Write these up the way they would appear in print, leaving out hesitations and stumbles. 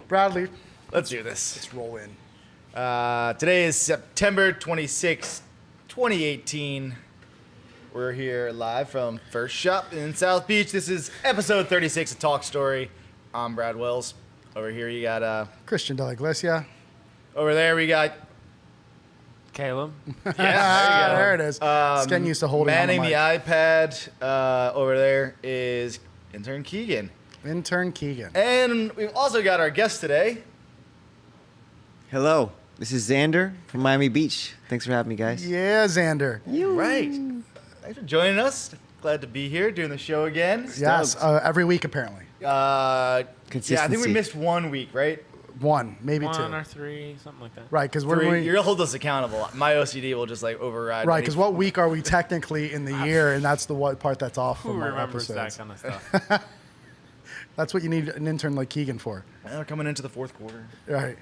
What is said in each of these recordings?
Bradley, Let's do this. let's roll in. Today is September 26, 2018. We're here live from First Shop in South Beach. This is episode 36 of Talk Story. I'm Brad Wells. Over here you got Christian de la Iglesia. over there we got Caleb. There it is. It's getting used to holding on manning the the mic. iPad. Over there is Intern Keegan. Intern Keegan. And we've also got our guest today. Hello, this is Zander from Miami Beach. Thanks for having me, guys. Yeah, Zander. Right. Thanks for joining us. Glad to be here doing the show again. Yes, every week apparently. Yeah, I think we Consistency. missed 1 week, right? One, maybe One two. or three, something like that. Right, because You'll hold us accountable. My OCD will just like override. right, any- because what week are we technically in the year, and that's the what part that's off Who from our remembers episodes. that kind of stuff? That's what you need an intern like Keegan for. Well, we're coming into the fourth quarter. Right.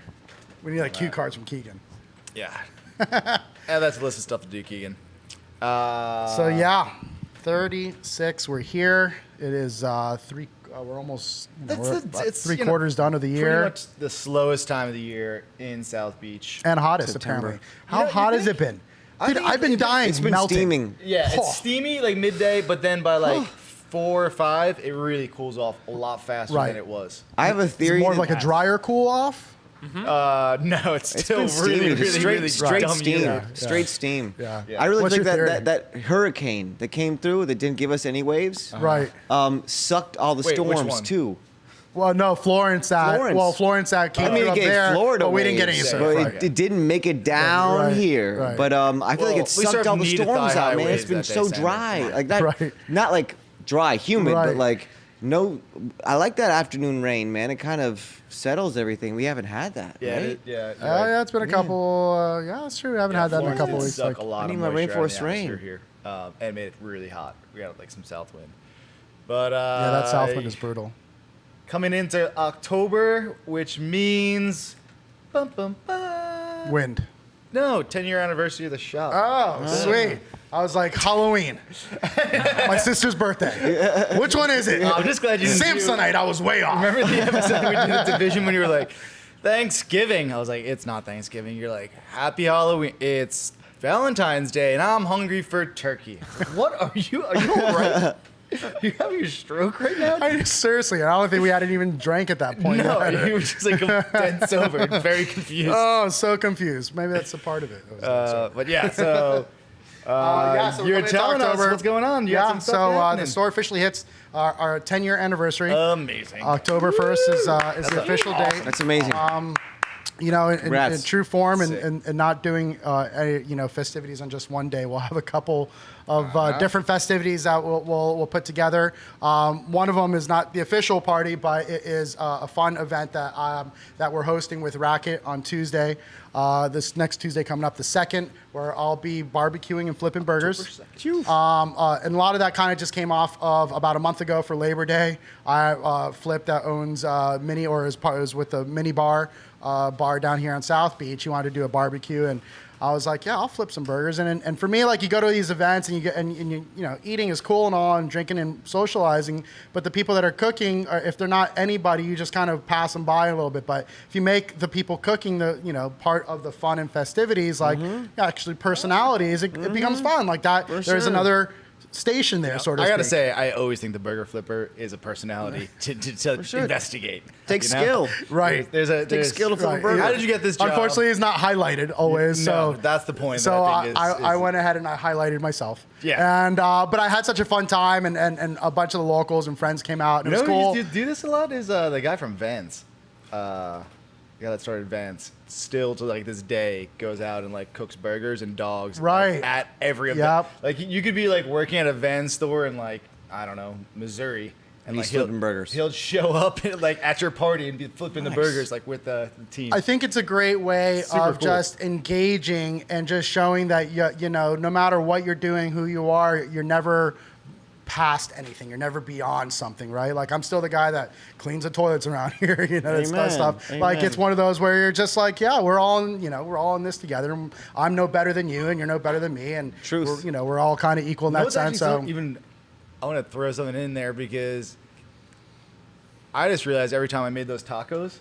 We need like cue cards from Keegan. Yeah. And that's a list of stuff to do, Keegan. So yeah, 36. We're here. It is three. We're almost. We're about three quarters done of the Pretty year, much the slowest time of the year in South Beach. and hottest September. apparently. How You hot has think? it been? I Dude, think I've been dying. It's been melting. steaming. Yeah, Oh. it's steamy like midday, but then by like 4 or 5, it really cools off a lot faster Right. than it was. I have a It's theory. more of that- like a drier cool off. No, it's It's still been really, steamy. really, straight, really straight dumb steam. humid. Yeah. Straight steam. Yeah. Yeah. I really What's think your that hurricane that came through that didn't give us any waves Right. sucked all the Wait, which storms one? too. Well, no, Florence. Florence Came I mean, through it up gave there, Florida but we didn't get any waves, surf. but Right. it didn't make it down Right, here. right. But I feel like Well, it we sucked surfed all the knee-to-thigh storms out, man. waves It's been that day, so Sander. dry, like that. Right. Not like dry, humid, Right. but like no. I like that afternoon rain, man. It kind of settles everying. We haven't had that, Yeah, right? it- yeah. Yeah, it's been a couple. Yeah, that's true. We haven't had that in a couple Florence weeks. did Like, suck a lot I need of my moisture out of rainforest the atmosphere rain. here, and it made it really hot. We got like some south wind, but yeah, that south wind is brutal. coming into October, which means bum, bum, bum. Wind. No, 10-year anniversary of the shop. Oh, sweet. I was like, Halloween. My sister's birthday. Which one is it? I'm just glad you didn't do- Samsonite. I was way off. Remember the episode we did at Division when you were like, Thanksgiving? I was like, it's not Thanksgiving. You're like, Happy Halloween. It's Valentine's Day, and I'm hungry for turkey. What are you? Are you all right? You having your stroke right now? Seriously, I don't think we hadn't even drank at that point. No, yet. you were just like dead sober and very confused. Oh, so confused. Maybe that's a part of it. It was dead sober. But yeah, so So we're you're coming into telling us October. what's going on. You got Yeah, some stuff so the happening. store officially hits our 10-year anniversary. Amazing. October 1st is the official date. That's amazing. You know, in Congrats. true form, Sick. and not doing festivities on just one day. We'll have a couple of different festivities that we'll put together. One of them is not the official party, but it is a fun event that we're hosting with Racket on Tuesday. This next Tuesday coming up, the 2nd, where I'll be barbecuing and flipping burgers. And a lot of that kind of just came off of about a month ago for Labor Day. I Flip that owns Mini, or is with the Mini Bar down here on South Beach. He wanted to do a barbecue, and I was like, yeah, I'll flip some burgers. And for me, like, you go to these events and you know, eating is cool and all, and drinking and socializing, but the people that are cooking, if they're not anybody, you just kind of pass them by a little bit. But if you make the people cooking part of the fun and festivities, like actually personalities, it becomes fun. Like that, there's sure. another station there, sort of. I gotta say, I always think the burger flipper is a personality to sure. investigate. Takes you know? skill. Right. There's skill to flip a Right. burger. How did you get this job? Unfortunately, it's not highlighted always. No, So that's the point. So that I think I went ahead and I highlighted myself. Yeah. And but I had such a fun time, and a bunch of the locals and friends came out. And You it know was who cool. used to do this a lot is the guy from Vans. The guy that started Vans. Still to like this day goes out and like cooks burgers and dogs. Right. Like, at every event. Yep. Like you could be like working at a Vans store in like, I don't know, Missouri. And He's like flipping burgers. He'll show up like at your party and be flipping the burgers like with the team. I think it's a great way Super of cool. just engaging and just showing that you know, no matter what you're doing, who you are, you're never past anything. You're never beyond something, right? Like, I'm still the guy that cleans the toilets around here, you know, that Amen. stuff. Like, Amen. it's one of those where you're just like, yeah, we're all in this together. I'm no better than you, and you're no better than me, and Truth. we're all kind of equal in You know that what's sense. actually So even, I want to throw something in there because I just realized every time I made those tacos,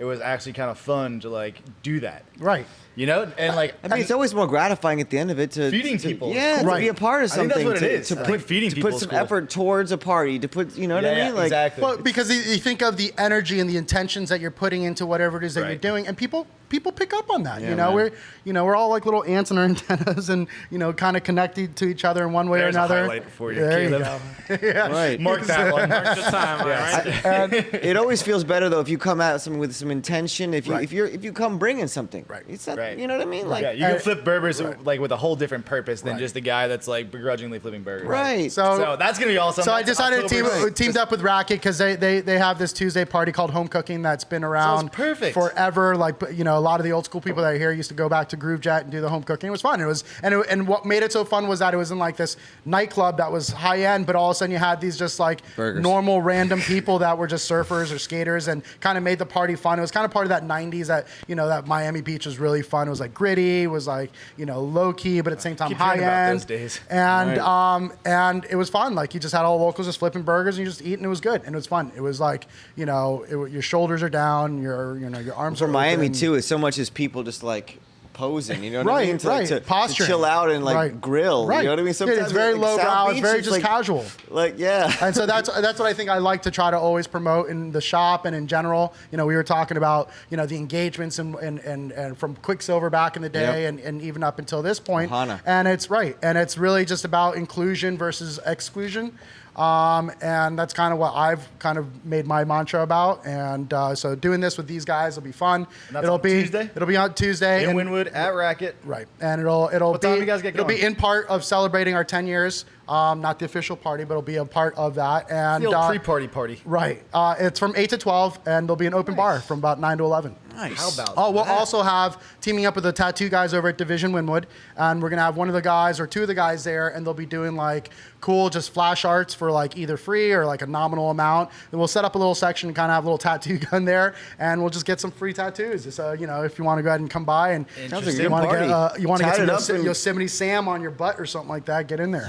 it was actually kind of fun to like do that. Right. You know, and like I mean, it's always more gratifying at the end of it to Feeding people is Yeah, cool. to be a part of I think something. that's what it is. To I think put feeding to people put is some cool. effort towards a party. To put, you know what I mean? Like, exactly. Well, because you think of the energy and the intentions that you're putting into whatever it is that you're Right. doing, and people pick up on that. Yeah, you know, man. we're all like little ants in our antennas, and kind of connected to each other in one way There's or a another. highlight for you, There you Caleb. go. Yeah. right. Mark that one. Mark the time, right? And It always feels better though if you come at something with some intention. If you Right. if you come bringing something, Right. It's not, Right. you know what I mean? Like, Yeah, you can And- flip burgers Right. like with a whole different purpose than Right. just the guy that's like begrudgingly flipping burgers. right. So that's gonna be awesome. So I That's decided to October teamed up with Racket because they have this Tuesday party called Home Cooking that's been around perfect. forever. Like a lot of the old school people that are here used to go back to Groove Jet and do the home cooking. It was fun. And what made it so fun was that it was in like this nightclub that was high end, but all of a sudden you had these just like Burgers. normal random people that were just surfers or skaters and kind of made the party fun. It was kind of part of that 90s that that Miami Beach was really fun. It was like gritty, it was like low key, but at the same time Keep high hearing about end. those days. And Right. and it was fun. Like you just had all the locals just flipping burgers and you just eat and it was good and it was fun. It was like your shoulders are down, your arms For are Miami open. too, as so much as people just like posing, you know what I Right, mean? right. To Posturing. chill out and like Right. grill, Right. you know what I mean? Yeah, Sometimes it's very like, low South brow. It's Beach, very just like, casual. Like, yeah. And so that's what I think I like to try to always promote in the shop and in general. We were talking about the engagements and from Quicksilver back in the day Yep. and even up until this point. Ohana. And it's right. And it's really just about inclusion versus exclusion. And that's kind of what I've kind of made my mantra about. And so doing this with these guys will be fun. And that's on Tuesday? It'll be on Tuesday. in and- Wynwood at Racket. Right, and it'll What be time do you guys get it'll be going? in part of celebrating our 10 years, not the official party, but it'll be a part of that. And The old pre-party party. right, it's from 8 to 12, and there'll be an open bar from about 9 to 11. Nice. How about Oh, we'll that? also have teaming up with the tattoo guys over at Division Wynwood, and we're gonna have one of the guys or two of the guys there, and they'll be doing like cool just flash arts for like either free or like a nominal amount. Then we'll set up a little section and kind of have a little tattoo gun there, and we'll just get some free tattoos. So if you want to go ahead and come by and Sounds like a Interesting. good want to party. get you want to get Tat some it up and- Yosemite Sam on your butt or something like that, get in there.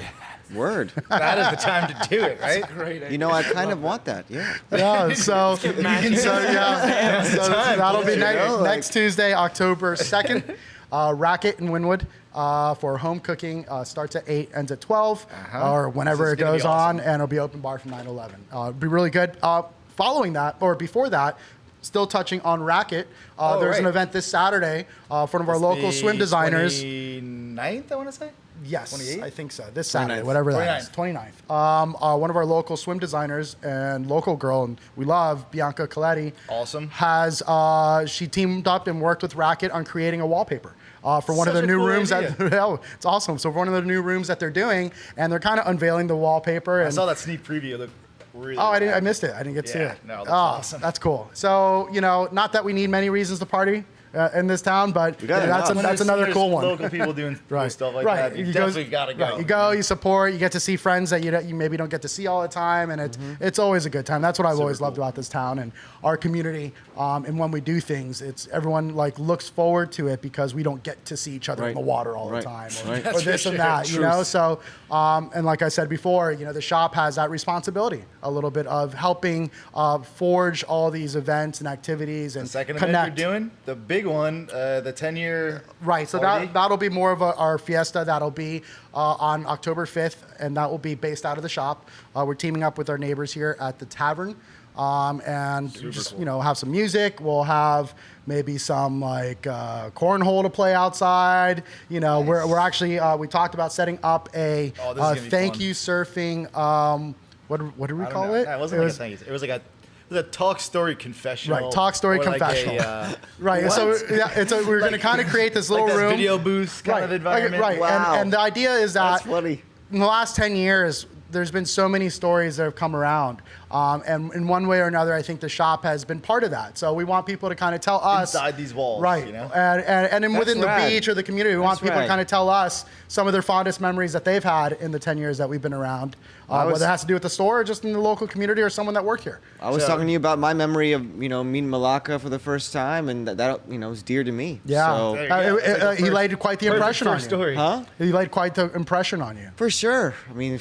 Word. That is the time to do it, right? Great. You know, I kind of want that. Yeah. Yeah, so matching. that'll be You know, like- next Tuesday, October 2nd. Racket in Wynwood for home cooking starts at 8, ends at 12, or whenever This it is gonna goes be awesome. on, and it'll be open bar from 9 to 11. It'll be really good. Following that, or before that, still touching on Racket, there's an right. event this Saturday for one of our local swim designers. 29th, I want to say. Yes, 28th? I think so. This Saturday, 29th. whatever that is, 29th. One of our local swim designers and local girl, and we love, Bianca Coletti. Awesome. Has she teamed up and worked with Racket on creating a wallpaper for one of Such the a new cool rooms idea. that oh, it's awesome. So for one of the new rooms that they're doing, and they're kind of unveiling the wallpaper. I And saw that sneak preview. It looked really oh, rad. I missed it. I didn't get to see Yeah, it. no, that's oh, awesome. That's cool. So not that we need many reasons to party in this town, but got that's enough. that's another There's cool one. Local people doing cool stuff like that. You definitely got to go. Right. You go, you support, you get to see friends that you maybe don't get to see all the time, and it's always a good time. That's what I've always loved about this town and our community. And when we do things, it's everyone like looks forward to it because we don't get to see each other in Right. the water all the Right. time, Right. or this and that, So, and like I said before, the shop has that responsibility, a little bit of helping forge all these events and activities and The second connect. event you're doing, the big one, the 10-year. Right, so party. that'll be more of our fiesta. That'll be on October 5th, and that will be based out of the shop. We're teaming up with our neighbors here at the tavern, and just have some music. We'll have maybe some like cornhole to play outside. We're actually we talked about setting up a Oh, this is gonna be thank fun. you surfing. What do we I don't call know. it? No, it wasn't like a thank you. It was like a talk story confessional. Right, talk story or like confessional. a, Right, so we're going to kind of create this little like that room. video booth kind of environment. Right, Wow. and the idea is that That's funny. in the last 10 years, there's been so many stories that have come around. And in one way or another, I think the shop has been part of that. So we want people to kind of tell us. Inside these walls, Right. you know? And then within rad. the beach or the community, we want That's people to rad. kind of tell us some of their fondest memories that they've had in the 10 years that we've been around. Whether it has to do with the store or just in the local community or someone that worked here. I was So- talking to you about my memory of meeting Malacca for the first time, and that was dear to me. Yeah. So, There you go. It's like the He first- laid quite the perfect impression on you. first story. huh? He laid quite the impression on you. For sure. I mean,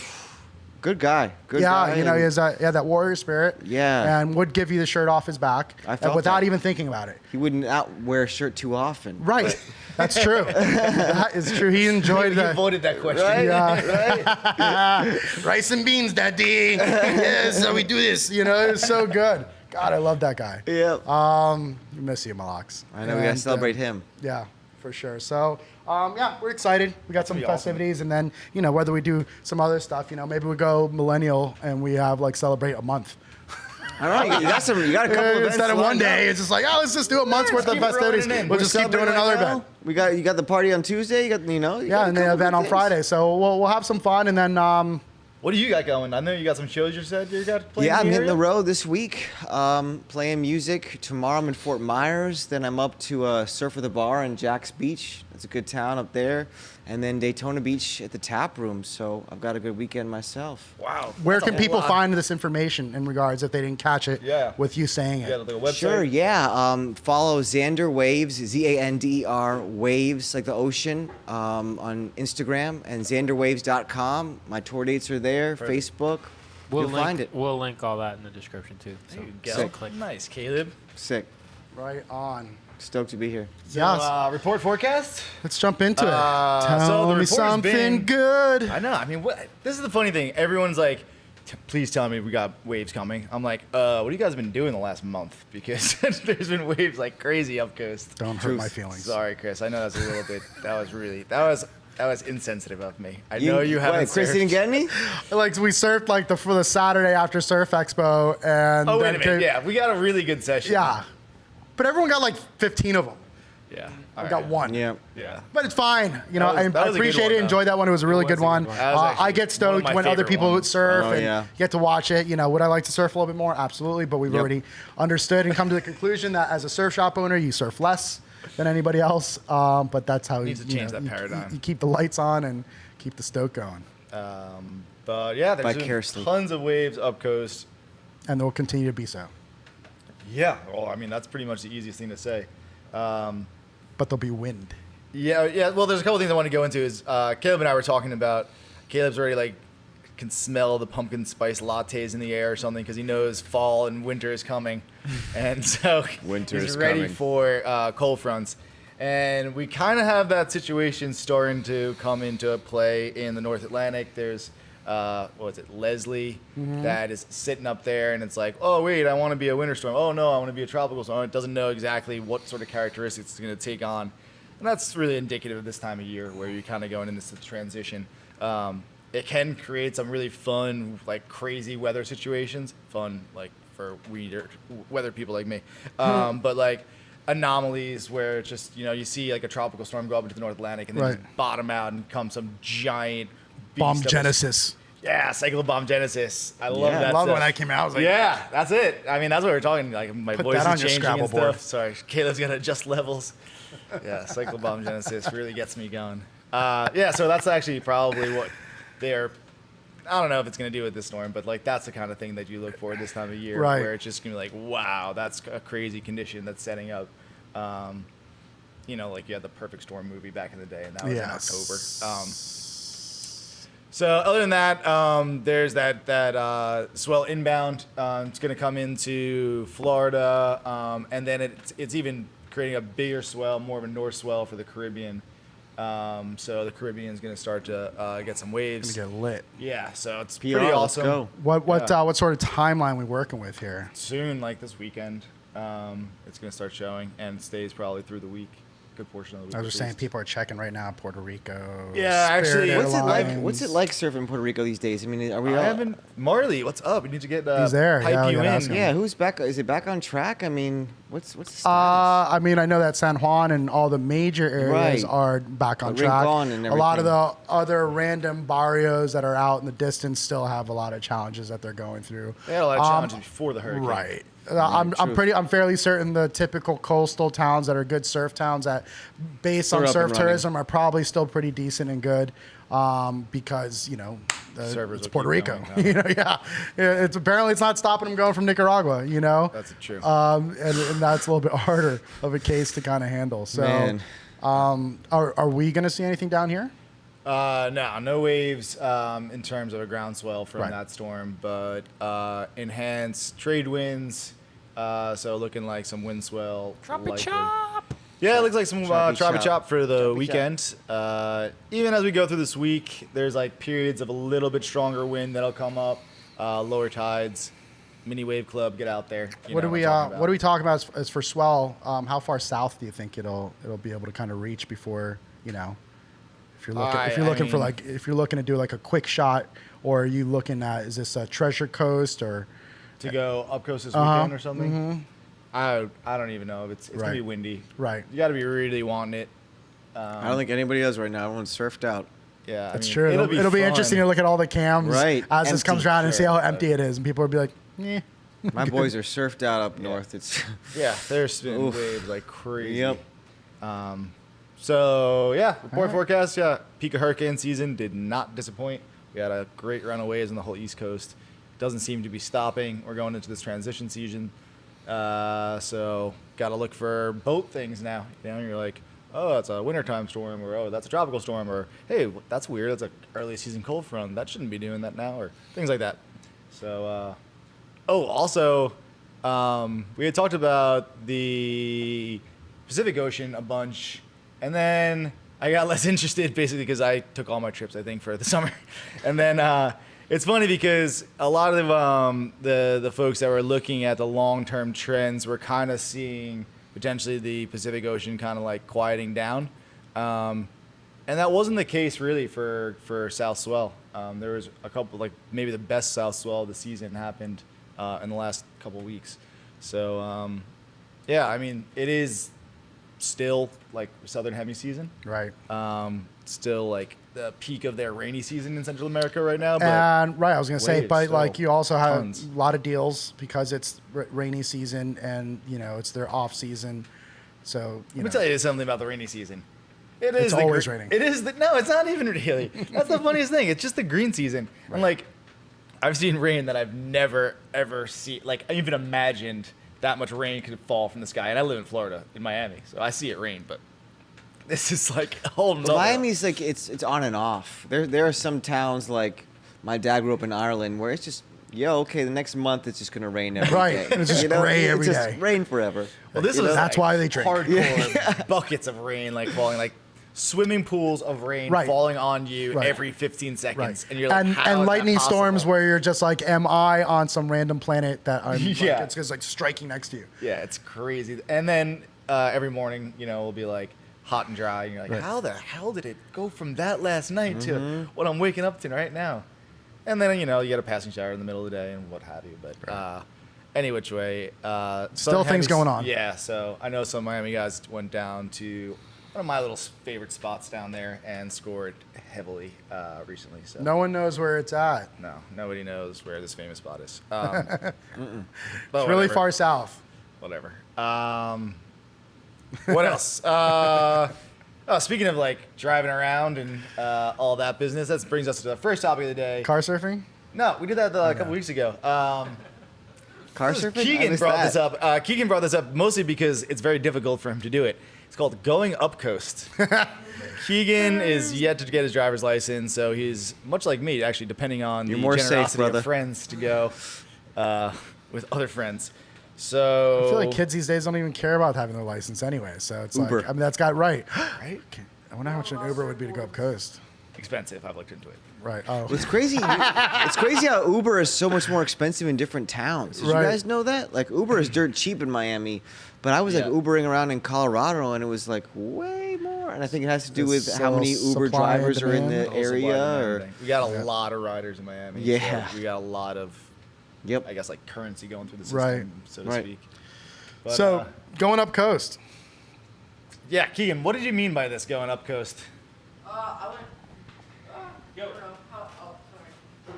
Good guy. Good Yeah, guy. you know, and he has that warrior spirit. Yeah. And would give you the shirt off his back I felt without that. even thinking about it. He wouldn't wear a shirt too often. Right. That's true. That is true. He enjoyed You that. avoided that question. Right? Yeah. Right? Rice and beans, Daddy. Yes, so we do this. You know, it was so good. God, I love that guy. Yep. You miss you, Malox. I know, we gotta celebrate him. Yeah, for sure. So, yeah, we're excited. We got some Pretty awesome. festivities, and then, you know, whether we do some other stuff, you know, maybe we go millennial and we have like celebrate a month. All right, you got a couple events Instead of one lined day, up. it's just like, oh, let's just do a month's worth of keep rolling festivities. it in. We'll We're just keep doing celebrating another right now. event. You got the party on Tuesday. You got you got Yeah, a and the couple event on things. Friday. So we'll have some fun, and then What do you got going? I know you got some shows you said you got playing. Yeah, I'm in the hitting the area? road this week, playing music. Tomorrow I'm in Fort Myers. Then I'm up to Surf at the Bar in Jack's Beach. It's a good town up there. And then Daytona Beach at the Tap Room. So I've got a good weekend myself. Wow. where That's a can people lot. find this information in regards if they didn't catch it Yeah. with you saying You it? got like a website? Sure, yeah. Follow Zander Waves, Zander Waves, like the ocean, on Instagram, and ZanderWaves.com. My tour dates are there. Perfect. Facebook. We'll You'll link, find it. We'll link all that in the description too. So There you go. Sick. click. Nice, Caleb. Sick. Right on. Stoked to be here. Yes. Report forecast. Let's jump into it. so the Tell me report's something been- good. I know. I mean, this is the funny thing. Everyone's like, please tell me we got waves coming. I'm like, what have you guys been doing the last month? Because there's been waves like crazy up coast. Don't hurt Truth. my feelings. Sorry, Chris. I know that's a little bit. That was insensitive of me. I know you haven't. Wait, Chris surfed. didn't get any? Like we surfed like for the Saturday after Surf Expo, and Oh wait then a minute. Yeah, we got a really good session. yeah. But everyone got like 15 of them. Yeah. I All got right. one. Yeah. Yeah. But it's fine. You know, That was- I that was a good appreciate one, it. though. Enjoyed that one. It was a really That good was a one. good one. That was I actually get one of stoked my when other favorite people ones. surf Oh, and yeah. get to watch it. You know, would I like to surf a little bit more? Absolutely. But we've Yep. already understood and come to the conclusion that as a surf shop owner, you surf less than anybody else. But that's how Needs to change that you paradigm. keep the lights on and keep the stoke going. But yeah, there's been Vicariously. tons of waves up coast. And they'll continue to be so. Yeah. Well, I mean, that's pretty much the easiest thing to say. But there'll be wind. Yeah. Well, there's a couple things I want to go into. Is Caleb and I were talking about. Caleb's already like can smell the pumpkin spice lattes in the air or something because he knows fall and winter is coming, and so Winter he's is ready coming. for cold fronts. And we kind of have that situation starting to come into play in the North Atlantic. There's what was it, Leslie, that is sitting up there, and it's like, oh wait, I want to be a winter storm. Oh no, I want to be a tropical storm. It doesn't know exactly what sort of characteristics it's going to take on, and that's really indicative of this time of year where you're kind of going into this transition. It can create some really fun, like crazy weather situations. Fun, like for weather people like me, but like anomalies where it's just you see like a tropical storm go up into the North Atlantic and then Right. just bottom out and come some giant beast Bomb that was- Genesis. Yeah, cyclobomb genesis. I love Yeah. that. I love stuff. when that came out. I was like, Yeah, that's it. I mean, that's what we're talking. Like my Put voice that is on your changing Scrabble and board. stuff. Sorry, Caleb's gonna adjust levels. Yeah, cyclobomb genesis really gets me going. Yeah, so that's actually probably what they're. I don't know if it's gonna do with this storm, but like that's the kind of thing that you look for this time of year, Right. where it's just gonna be like, wow, that's a crazy condition that's setting up. Like you had the Perfect Storm movie back in the day, and that was in October. So other than that, there's that swell inbound. It's going to come into Florida, and then it's even creating a bigger swell, more of a north swell for the Caribbean. So the Caribbean is going to start to get some waves. Gonna get lit. Yeah, so it's PR, pretty let's awesome. go. What sort of timeline we working with here? Soon, like this weekend, it's going to start showing, and it stays probably through the week. Good portion of the week. I was at just saying, least. people are checking right now. Puerto Rico. Yeah, actually, Spirit What's it like surfing in Puerto Rico these days? I mean, are we I all? haven't. Marley, what's up? We need to get He's there. pipe Yeah, we you gotta in. ask him. Yeah, who's back? Is it back on track? I mean, what's the status? I mean, I know that San Juan and all the major areas Right. are back on The track. Rincon and A lot of everything. the other random barrios that are out in the distance still have a lot of challenges that they're going through. They had a lot of challenges before the hurricane. Right. I'm fairly certain the typical coastal towns that are good surf towns that, based on They're up surf and running. tourism, are probably still pretty decent and good, because Servers it's will Puerto keep Rico. going, huh? Yeah. It's apparently it's not stopping them going from Nicaragua. That's true. And that's a little bit harder of a case to kind of handle. So, Man. are we going to see anything down here? No waves in terms of a groundswell from Right. that storm, but enhanced trade winds. So looking like some wind swell. likely. Yeah, it looks like some Choppy choppy chop. chop for the Choppy weekend. Even as we go through this week, there's like periods of a little bit stronger wind that'll come up. Lower tides, mini wave club, get out there. You What know do we I'm talking what are about. we talking about as for swell? How far south do you think it'll be able to kind of reach before, you know, if you're looking if you're looking to do like a quick shot, or are you looking at, is this a Treasure Coast or To go up coast this weekend or something? I don't even know. It's gonna Right. be windy. right? You got to be really wanting it. I don't think anybody does right now. Everyone's surfed out. Yeah, That's true. It'll be fun. interesting to look at all the cams Right. as this comes Empty. around and see Sure, how but- empty it is, and people will be like, eh. My boys are surfed out up north. It's Yeah, they're spinning Oof. waves like crazy. Yep. So yeah, report All right. forecast. Yeah, peak of hurricane season did not disappoint. We had a great run of waves on the whole East Coast. Doesn't seem to be stopping. We're going into this transition season, so got to look for boat things now. You know, you're like, oh, that's a wintertime storm, or oh, that's a tropical storm, or hey, that's weird. That's an early season cold front. That shouldn't be doing that now, or things like that. So, also, we had talked about the Pacific Ocean a bunch, and then I got less interested basically because I took all my trips, I think, for the summer. And then it's funny because a lot of the folks that were looking at the long-term trends were kind of seeing potentially the Pacific Ocean kind of like quieting down. And that wasn't the case really for South Swell. There was a couple, like maybe the best South Swell of the season happened in the last couple weeks. So, yeah, I mean, it is still like Southern Hemi season. Right. Still like the peak of their rainy season in Central America right now. But And right, I was gonna say, waves but still like you also have tons. a lot of deals because it's rainy season, and you know it's their off season. So Let me tell you something about the rainy season. It is It's the always raining. It is no, it's not even really. That's the funniest thing. It's just the green season. And like, I've seen rain that I've never ever seen. Like, I even imagined that much rain could fall from the sky. And I live in Florida, in Miami, so I see it rain. But this is like a whole nother. Miami's like it's on and off. There are some towns like my dad grew up in Ireland where it's just okay, the next month it's just gonna rain every day. Right, and it's just gray every it's just day. rain forever. Well, this You is know? That's why they drink. hardcore buckets of rain like falling, like swimming pools of rain Right. falling on you Right. every 15 seconds, Right. and you're like, how is and that lightning storms possible? where you're just like, am I on some random planet that I'm Yeah. like, it's just like striking next to you. Yeah, it's crazy. And then every morning, it'll be like hot and dry, and you're like, Right. how the hell did it go from that last night to what I'm waking up to right now? And then you get a passing shower in the middle of the day and what have you. But any which way, Still things going on. Yeah, so I know some Miami guys went down to one of my little favorite spots down there and scored heavily recently. So No one knows where it's at. no, nobody knows where this famous spot is. It's But really whatever. far south. Whatever. What else? Speaking of like driving around and all that business, that brings us to the first topic of the day. Car surfing? No, we did that a couple weeks ago. Car surfing. I Keegan missed brought that. this up. Keegan brought this up mostly because it's very difficult for him to do it. It's called going Upcoast. Keegan is yet to get his driver's license, so he's much like me, actually, depending on You're the more safe, generosity brother. of friends to go with other friends. So I feel like kids these days don't even care about having their license anyway. So it's Uber. like, I mean, that's got right. right? I wonder how much an Uber would be to go up coast. Expensive. I've looked into it. Right. Oh. It's crazy. It's crazy how Uber is so much more expensive in different towns. Did Right. you guys know that? Like Uber is dirt cheap in Miami, but I was like Yeah. Ubering around in Colorado and it was like way more. And I think it has to do with It's how many so Uber supply and drivers are in demand. the Also area. supply and Or demand thing. We got a Yeah. lot of riders in Miami. Yeah. So we got a lot of, yep. I guess, like currency going through the system, Right. so to Right. speak. But, So going up coast. yeah, Keegan, what did you mean by this going up coast? I went. I don't know. Oh, sorry.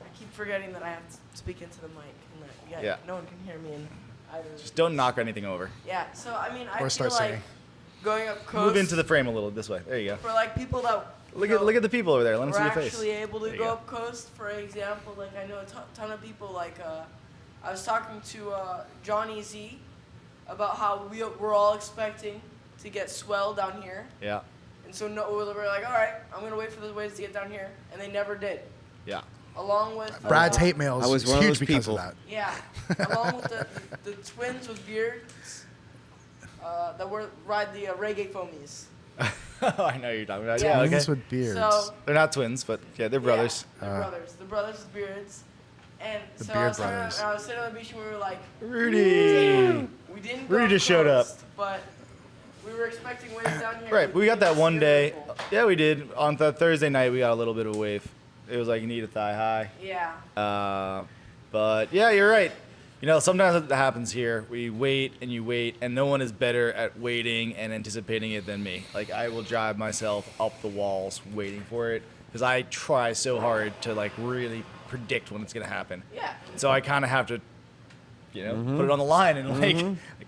I keep forgetting that I have to speak into the mic and that Yeah. no one can hear me. And Just don't knock anything over. yeah. So I mean, I Or feel start like singing. going up coast Move into the frame a little this way. There you go. for like people that Look at the people over there. Let them we're see your face. actually able There to you go up coast. For example, like I know a ton of people. Like I was talking to Johnny Z about how we're all expecting to get swell down here. Yeah. And so no, we were like, all right, I'm gonna wait for the waves to get down here, and they never did. Yeah. Along with Brad's hate mail I was is one of huge those because people. of that. Yeah, along with the twins with beards that ride the reggae foamies. I know you're talking about. Yeah. Yeah, okay. Twins with beards. So They're not twins, but yeah, they're brothers. Yeah, they're brothers. The brothers with beards. And The so Beard I was, Brothers. I was sitting on the beach and we were like, Rudy. we didn't Rudy go just showed up. coast, but we were expecting waves down here. Right, but we got that one day. Beautiful. Yeah, we did. On the Thursday night, we got a little bit of a wave. It was like knee to thigh high. Yeah. But yeah, you're right. You know, sometimes that happens here. We wait, and no one is better at waiting and anticipating it than me. Like, I will drive myself up the walls waiting for it because I try so hard to like really predict when it's gonna happen. Yeah. So I kind of have to, you know, put it on the line and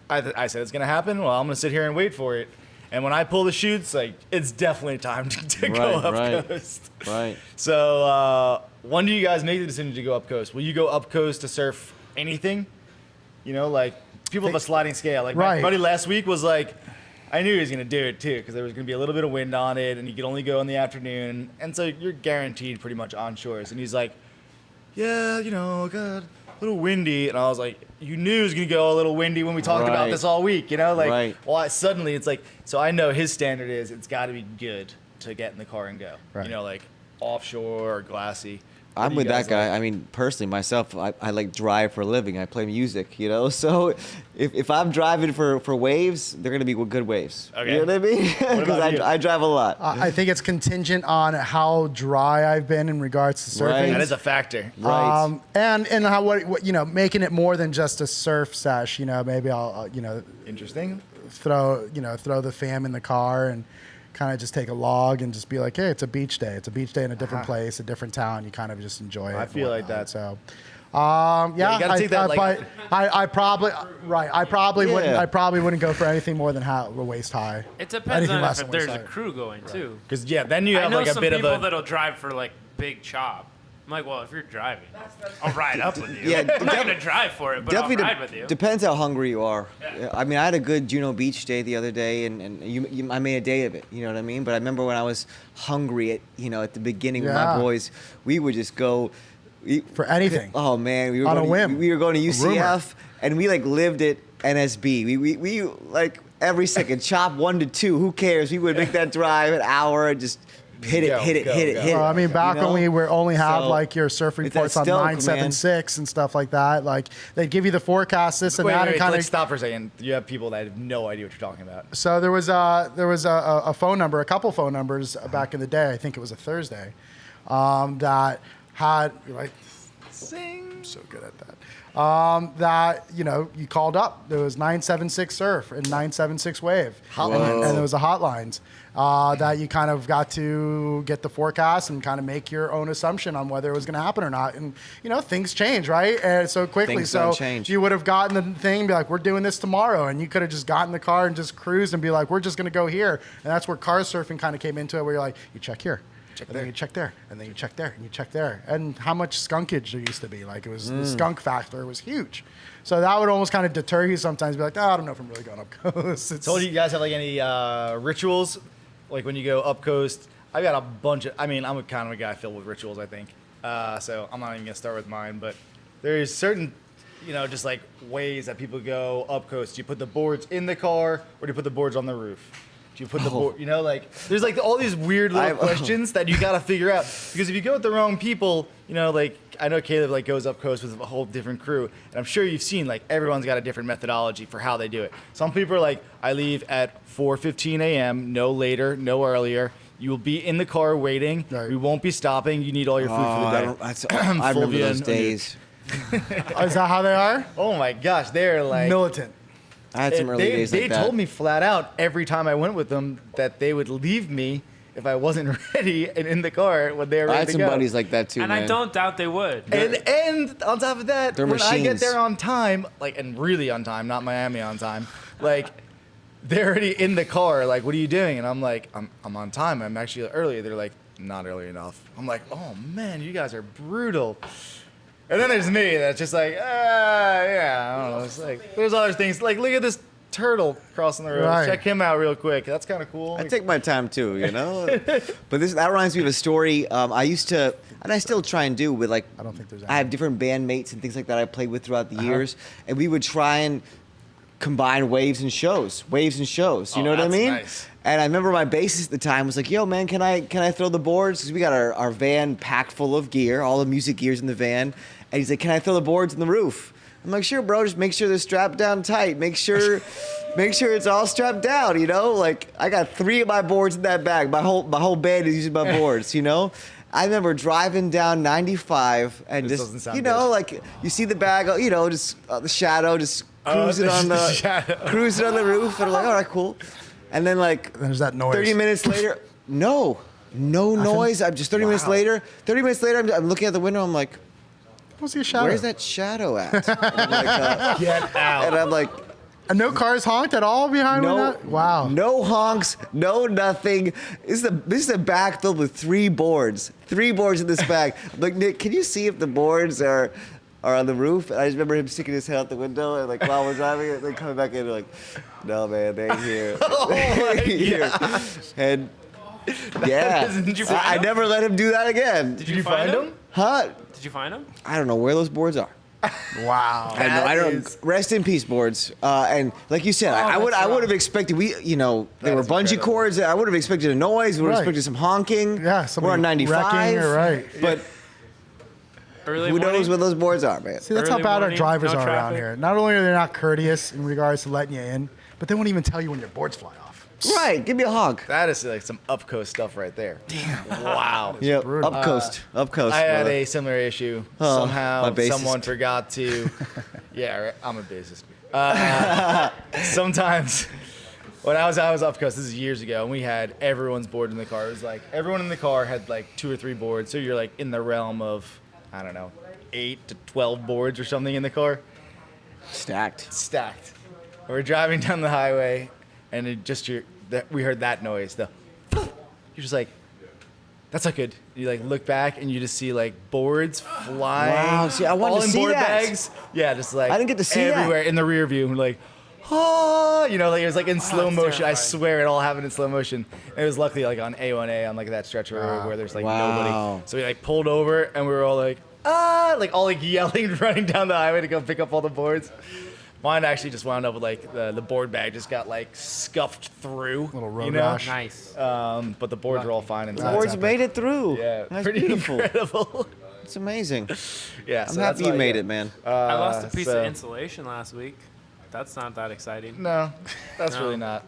like I said it's gonna happen. Well, I'm gonna sit here and wait for it. And when I pull the chutes, like it's definitely time to go up coast. Right. So when do you guys make the decision to go up coast? Will you go up coast to surf anything? You know, like people have a sliding scale. Like my Right. buddy last week was like, I knew he was gonna do it too because there was gonna be a little bit of wind on it, and you could only go in the afternoon, and so you're guaranteed pretty much on shores. And he's like, yeah, you know, got a little windy, and I was like, you knew it was gonna go a little windy when we talked about Right. this all week, you know, like, Right. well, suddenly it's like, so I know his standard is it's got to be good to get in the car and go, Right. you know, like offshore or glassy. What I'm do you with that guys guy. like? I mean, personally, myself, I like drive for a living. I play music, you know. So if I'm driving for waves, they're gonna be good waves. Okay. You know what I mean? What about you? I drive a lot. I think it's contingent on how dry I've been in regards to surfing. Right. That is a factor. Right. And how what you know, making it more than just a surf sesh. You know, maybe I'll you know Interesting. throw the fam in the car and kind of just take a log and just be like, hey, it's a beach day. It's a beach day in a different place, a different town. You kind of just enjoy it. I and feel like whatnot. that. So, you gotta take that, like- but I probably wouldn't. Yeah. I probably wouldn't go for anything more than waist high. It depends Anything on less if than there's waist a high. crew going too. Because yeah, then you I have know like a some bit people of a. that'll drive for like big chop. I'm like, well, if you're driving, I'll ride up with you. Yeah, I'm not gonna drive for it, but I'll Definitely ride with you. depends how hungry you are. Yeah. I mean, I had a good Juno Beach day the other day, and I made a day of it. You know what I mean? But I remember when I was hungry at the beginning with Yeah. my boys, we would just go. For anything. Oh man, we were On a going whim. We were going to Rumor. UCF, and we like lived at NSB. We like every second chop 1 to 2. Who cares? We would make that drive an hour and just hit it, Go, hit it, go, hit it, go. hit it. Well, I mean, back you know? when we were only have So, like your surfing it's that ports on stoke, 976 and stuff like that. Like they'd give you the forecast, this and Wait, that, wait, and kind let's of. stop for a second. You have people that have no idea what you're talking about. So there was a phone number, a couple phone numbers back in the day. I think it was a Thursday, that had like. I'm so good at that. That you called up. There was 976 surf and 976 wave, and there was a hotlines that you kind of got to get the forecast and kind of make your own assumption on whether it was going to happen or not. And things change, right? And so quickly. Things So don't change. you would have gotten the thing, and be like, "We're doing this tomorrow," and you could have just gotten in the car and just cruised and be like, "We're just going to go here." And that's where car surfing kind of came into it, where you're like, you check here. And then you check there, and then you check there, and you check there. And how much skunkage there used to be. Like, it was the skunk factor was huge. So that would almost kind of deter you sometimes. Be like, I don't know if I'm really going up coast. It's, So do you guys have like any rituals? Like when you go up coast? I've got a bunch of, I'm a kind of a guy filled with rituals, I think. So I'm not even going to start with mine, but there's certain, just like ways that people go up coast. Do you put the boards in the car or do you put the boards on the roof? Do you put the board, there's like all these weird little questions that you got to figure out. Because if you go with the wrong people, like I know Caleb like goes up coast with a whole different crew. And I'm sure you've seen like everyone's got a different methodology for how they do it. Some people are like, I leave at 4:15 a.m., no later, no earlier. You will be in the car waiting. Right. We won't be stopping. You need all your food for the day. I remember Fulvia those and- days. is that how they are? Oh my gosh, they're like Militant. I had some early days they like that. told me flat out every time I went with them that they would leave me if I wasn't ready and in the car when they were I ready had to some go. buddies like that too, And man. I don't doubt they would. And on top of that, They're when I get machines. there on time, like and really on time, not Miami on time, like they're already in the car. Like, what are you doing? And I'm like, I'm on time. I'm actually early. They're like, not early enough. I'm like, oh man, you guys are brutal. And then there's me that's just like, yeah, I don't know. It's like there's other things. Like, look at this turtle crossing the road. Right. Check him out real quick. That's kind of cool. I take my time too, you know. But that reminds me of a story. I used to, and I still try and do with like. I don't think there's I have different bandmates and things like that I played with throughout the years, and we would try and combine waves and shows. You know what I that's mean? nice. And I remember my bassist at the time was like, "Yo, man, can I throw the boards? Because we got our van packed full of gear, all the music gears in the van." And he's like, "Can I throw the boards in the roof?" I'm like, "Sure, bro. Just make sure they're strapped down tight. Make sure it's all strapped down. You know, like I got 3 of my boards in that bag. My whole band is using my boards. You know." I remember driving down 95 and This doesn't just, sound you know, good. like you see the bag, you know, just the shadow, just cruising on the shadow. cruising on the roof, and I'm like, all right, cool. And then like There's that noise. 30 minutes later, no noise. I'm just 30 minutes later. 30 minutes later, I'm looking out the window. I'm like, I don't see a shadow. where's that shadow at? And I'm like, Get out. and I'm like, And no cars honked at all behind no, that? Wow. no honks, no nothing. This is a bag filled with 3 boards. 3 boards in this bag. I'm like, "Nick, can you see if the boards are on the roof?" And I just remember him sticking his head out the window and like while we're driving, and then coming back in and like, "No, man, they ain't here." They ain't here. And yeah, Did you find I them? never let him do that again. Did you find them? Huh? Did you find them? I don't know where those boards are. Wow. I don't. is- Rest in peace, boards. And like you said, I would that's have rough. expected there That were is bungee incredible. cords. I would have expected a noise. We would have Right. expected some honking. Yeah, we're somebody on 95. wrecking, you're right. But Early who knows morning? where those boards are, man? See, that's how Early bad our morning, drivers no are around traffic. here. Not only are they not courteous in regards to letting you in, but they won't even tell you when your boards fly off. Right. Give me a honk. That is like some Upcoast stuff right there. Damn. Wow. Yep. brutal. Upcoast. Upcoast. I had brother. a similar issue. Oh, Somehow, my bassist. someone forgot to. Yeah, right, I'm a bassist. Sometimes, when I was Upcoast, this is years ago, and we had everyone's board in the car. It was like everyone in the car had like 2 or 3 boards, so you're like in the realm of, I don't know, 8 to 12 boards or something in the car, Stacked. stacked. We're driving down the highway, and we heard that noise. You're just like, that's not good. You like look back and you just see like boards flying. Wow, see, I wanted all to in see board that. bags. Yeah, just like I didn't get to see that. everywhere in the rear view. Like, like it was like in slow that's motion. I terrifying. swear it all happened in slow motion. And it was luckily like on A1A on like that stretch of road where there's like Wow. nobody. So we like pulled over and we were all like, like all like yelling, running down the highway to go pick up all the boards. Mine actually just wound up with like the board bag just got like scuffed through. Little road you know? rash. Nice. But the boards are all fine inside. Boards made it through. Yeah, That's pretty beautiful. incredible. It's amazing. Yeah, I'm so happy you made it, man. I lost a piece so- of insulation last week. That's not that exciting. No, that's No. really not.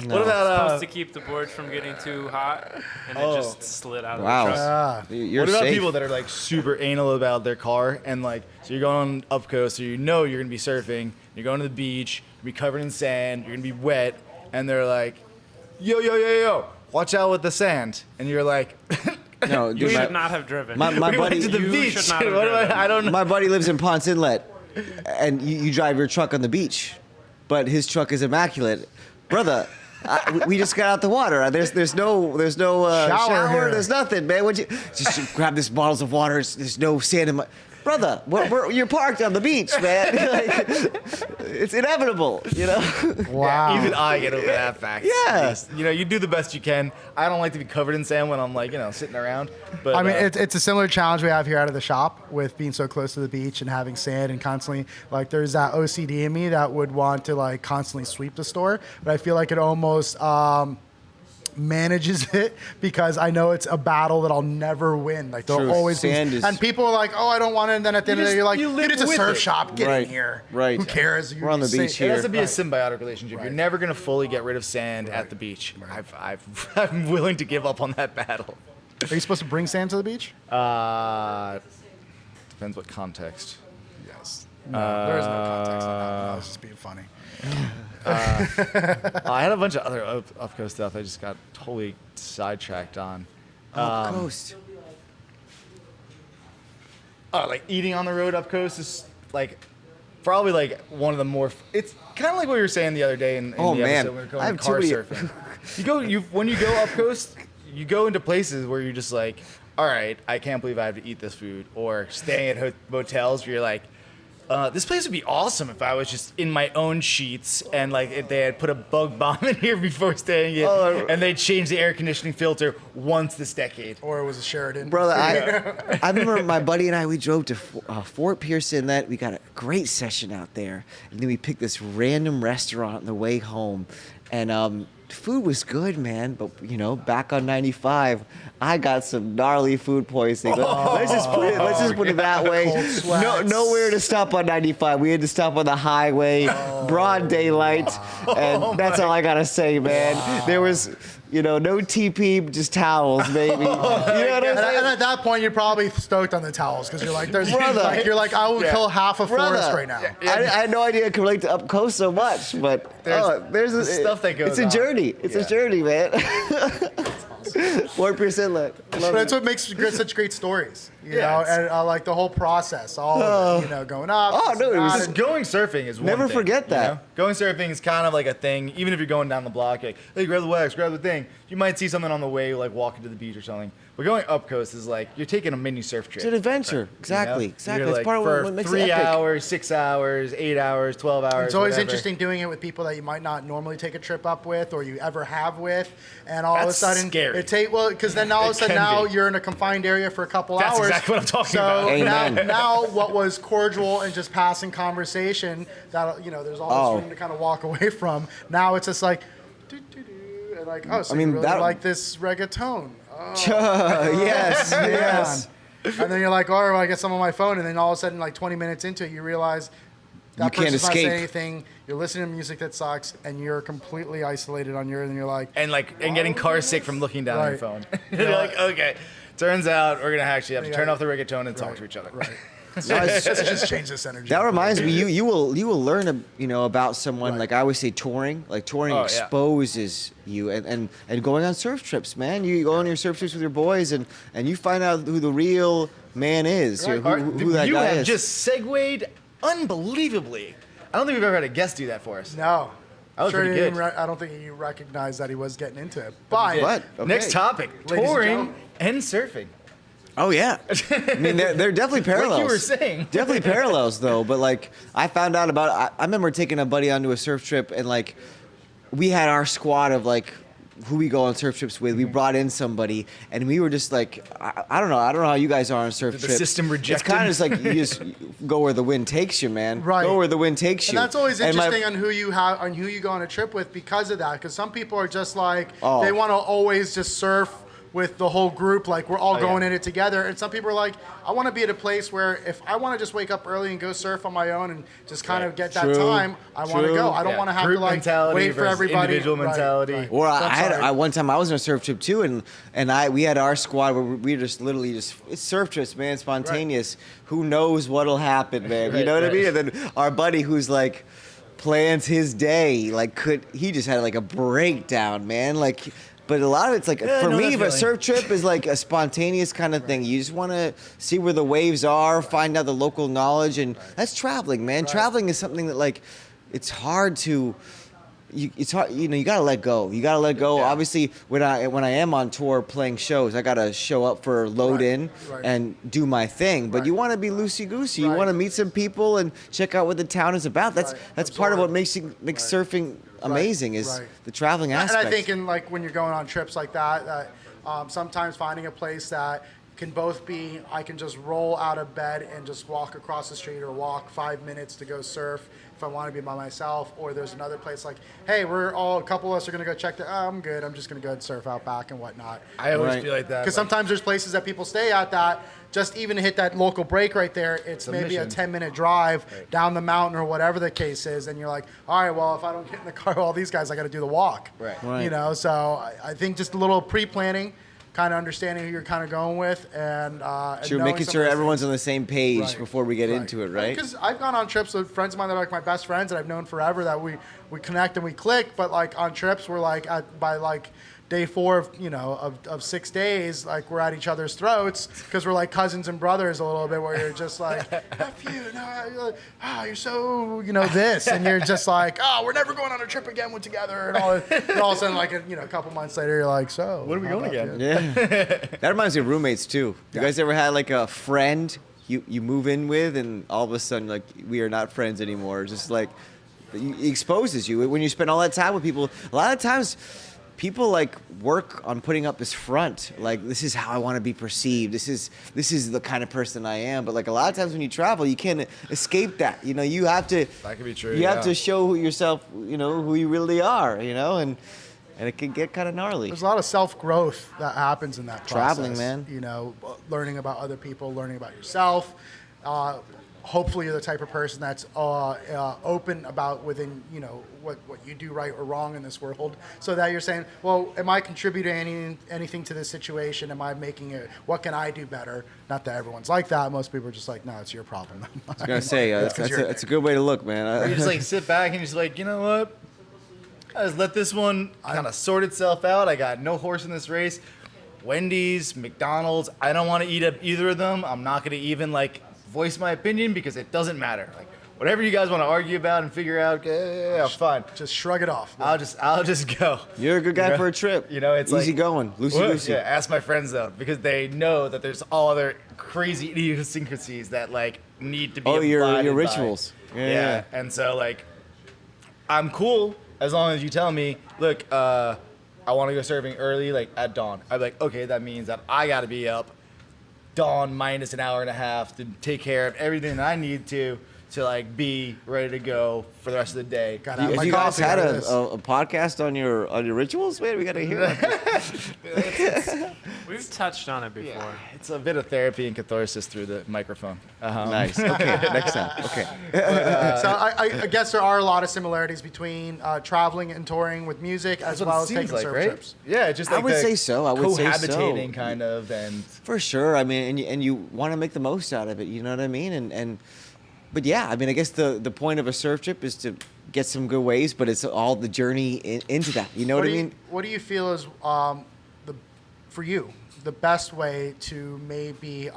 No. What about Supposed to keep the boards from getting too hot, and Oh. it just slid out of Wow. the truck. Ah. You're what about safe. people that are like super anal about their car and like so you're going on Upcoast, so you know you're gonna be surfing, you're going to the beach, you're gonna be covered in sand, you're gonna be wet, and they're like, yo, watch out with the sand, and you're like, No, You dude, should not have driven. my we went buddy- to the You beach. should not have What do driven. I don't know. My buddy lives in Ponce Inlet, and you drive your truck on the beach, but his truck is immaculate, brother. We just got out the water. There's no shower. here. There's nothing, man. Would you just grab this bottles of water? There's no sand in my. Brother, you're parked on the beach, man. Like, it's inevitable, you know. Wow. Even I get over that fact. Yeah. Yes. You know, you do the best you can. I don't like to be covered in sand when I'm like, sitting around. But I mean, it's a similar challenge we have here out of the shop with being so close to the beach and having sand and constantly, like, there's that OCD in me that would want to, like, constantly sweep the store. But I feel like it almost manages it because I know it's a battle that I'll never win. Like, there'll True. always be. Sand is- And people are like, oh, I don't want it. And then at the end of the day, you're like, you live dude, it's a with surf it. shop. Get Right. in here. Right. Who cares? We're on the beach It here. has to be a symbiotic relationship. You're never gonna fully get rid of sand at the beach. I'm willing to give up on that battle. Are you supposed to bring sand to the beach? Depends what context. Yes. No, there is no context on that. I was just being funny. I had a bunch of other Upcoast stuff. I just got totally sidetracked on. Coast. Like eating on the road Upcoast is like probably like one of the more. It's kind of like what you were saying the other day in Oh, the man. episode when we were going I have car too many- surfing. When you go Upcoast, you go into places where you're just like, all right, I can't believe I have to eat this food, or staying at motels where you're like, this place would be awesome if I was just in my own sheets and like if they had put a bug bomb in here before staying in, and they changed the air conditioning filter once this decade. Or it was a Sheridan. Brother, I remember my buddy and I, we drove to Fort Pierce Inlet. We got a great session out there. And then we picked this random restaurant on the way home. And food was good, man. But, you know, back on 95, I got some gnarly food poisoning. Let's just put it that way. Cold sweats. Nowhere to stop on 95. We had to stop on the highway, broad daylight. And that's all I got to say, man. There was... You know, no TP, just towels, baby. You know what I'm And saying? at that point, you're probably stoked on the towels because you're like, Brother. you're like, I will kill half a forest right now. I had no idea it could relate to Upcoast so much, but there's the stuff that goes It's a on. journey. It's a journey, man. 4% Inlet. But that's what makes such great stories, you know, and like the whole process, all of it, you know, going up. Oh, no, it was down, Just going surfing is one Never thing, forget that. you know? Going surfing is kind of like a thing. Even if you're going down the block, like, hey, grab the wax, grab the thing. You might see something on the way, like walking to the beach or something. But going up coast is like you're taking a mini surf trip. It's an adventure. Exactly. You know? Exactly. You're It's like, part of for what makes 3 it epic. hours, 6 hours, 8 hours, 12 hours. it's always whatever. interesting doing it with people that you might not normally take a trip up with or you ever have with, and all That's of a sudden scary. because then all of a sudden can now be. you're in a confined area for a couple That's hours. exactly what I'm talking so about. Amen. now what was cordial and just passing conversation that there's all this room to kind of walk away from. Now it's just like, doo-doo-doo, and like, oh, so mean, you really that- like this reggaeton? Oh, Yes. Yes. and then you're like, oh, well, I get some on my phone, and then all of a sudden, like 20 minutes into it, you realize that You can't person's not escape. saying anything. You're listening to music that sucks, and you're completely isolated on yours, and you're like, And getting car sick from looking down at your Right. phone. You're like, okay. Turns out we're gonna actually have to Yeah. turn off the reggaeton and talk Right, to each other. right. Let's just change this energy. That reminds me, you will learn about someone, Right. like I always say, touring. Like touring Oh, yeah. exposes you, and going on surf trips, man. You go on your surf trips with your boys, and you find out who the real man is, Right. who that you guy have is. just segued unbelievably. I don't think we've ever had a guest do that for us. No. That was Sure pretty didn't good. I don't think he recognized that he was getting into it. But But okay. Next topic: Ladies and touring gentlemen. and surfing. Oh yeah, I mean they're definitely parallels. Like you were saying. Definitely parallels though. But like I found out about, I remember taking a buddy onto a surf trip, and like we had our squad of like who we go on surf trips with. We brought in somebody, and we were just like, I don't know how you guys are on surf Did the trips. system reject It's kind him? of just like you just go where the wind takes you, man. Right. Go where the wind takes you. And that's always And my- interesting on who you have, on who you go on a trip with because of that. Because some people are just like Oh. they want to always just surf with the whole group, like we're all Oh, going yeah. in it together. And some people are like, I want to be at a place where if I want to just wake up early and go surf on my own and just kind of get that True. time, I want to True. go. I don't Yeah. want to have Group to like mentality wait for versus everybody. individual Right, mentality. right. Or So I'm sorry. I one time I was on a surf trip too, and we had our squad where we were just literally just, it's surf trips, man, spontaneous. Who knows what'll happen, man? You Right, know what I right. mean? And then our buddy who's like plans his day, like he just had like a breakdown, man. Like, but a lot of it's like Yeah, I for know me, that if a feeling. surf trip is like a spontaneous kind of thing. You just want to see where the waves are, find out the local knowledge, and that's traveling, man. Traveling is something that like it's hard to. It's hard, you gotta let go. You gotta let go. Yeah. Obviously, when I am on tour playing shows, I gotta show up for load in right. and do my thing. But Right. you want to be loosey goosey. You Right. want to meet some people and check out what the town is about. That's Right. part of what Absorb. makes surfing amazing is Right. the traveling And aspect. I think in like when you're going on trips like that, sometimes finding a place that can both be, I can just roll out of bed and just walk across the street or walk 5 minutes to go surf if I want to be by myself, or there's another place like, hey, a couple of us are going to go check the, I'm good, I'm just going to go and surf out back and whatnot. I always Right. feel like that. Because like, sometimes there's places that people stay at that just even to hit that local break right there, it's a maybe a mission. 10-minute drive Right. down the mountain or whatever the case is, and you're like, all right, well, if I don't get in the car with all these guys, I got to do the walk. Right. Right. You know, so I think just a little pre-planning, kind of understanding who you're kind of going with, and Sure, knowing making some sure of those everyone's things. on the same page Right. before we get into it, right? Because I've gone on trips with friends of mine that are like my best friends that I've known forever, that we connect and we click, but like on trips we're like by like day 4 of 6 days, like we're at each other's throats because we're like cousins and brothers a little bit, where you're just like, F you, no, you're like, you're so this, and you're just like, we're never going on a trip again together, and all of a sudden like a couple months later you're like, so When are we how going about again? this? Yeah. That reminds me of roommates too. You guys ever had like a friend you move in with, and all of a sudden like we are not friends anymore. Just like it exposes you when you spend all that time with people. A lot of times, people like work on putting up this front, like this is how I want to be perceived. This is the kind of person I am. But like a lot of times when you travel, you can't escape that. You know, you have to. That could be true. You have to show yourself, you know, who you really are. You know, and it can get kind of gnarly. There's a lot of self-growth that happens in that process. Traveling, man. You know, learning about other people, learning about yourself. Hopefully you're the type of person that's open about within, you know, what you do right or wrong in this world, so that you're saying, well, am I contributing anything to this situation? Am I making it, what can I do better? Not that everyone's like that. Most people are just like, no, it's your problem. I was going to say, that's a good way to look, man. You just like sit back and just like, you know what? I just let this one kind of sort itself out. I got no horse in this race. Wendy's, McDonald's, I don't want to eat at either of them. I'm not going to even like voice my opinion because it doesn't matter. Like whatever you guys want to argue about and figure out, yeah, fine. Just shrug it off. I'll just go. You're a good guy for a trip. You know, it's easy like, going, loosey. Yeah, ask my friends though, because they know that there's all other crazy idiosyncrasies that like need to be. Oh, your abided by. rituals. Yeah. And so like, I'm cool as long as you tell me, look, I want to go surfing early, like at dawn. I'm like, okay, that means that I got to be up dawn minus an hour and a half to take care of everything that I need to like be ready to go for the rest of the day. Have you guys had a podcast on your rituals, man? We got to hear it. We've touched on it before. Yeah, it's a bit of therapy and catharsis through the microphone. Nice. Okay, next time. Okay. So I guess there are a lot of similarities between traveling and touring with music as well as taking surf trips. Yeah, just like I would say so. cohabitating kind of, and for sure. I mean, and you want to make the most out of it. You know what I mean? But yeah, I mean, I guess the point of a surf trip is to get some good waves, but it's all the journey into that. You know what I mean? What do you feel is for you the best way to maybe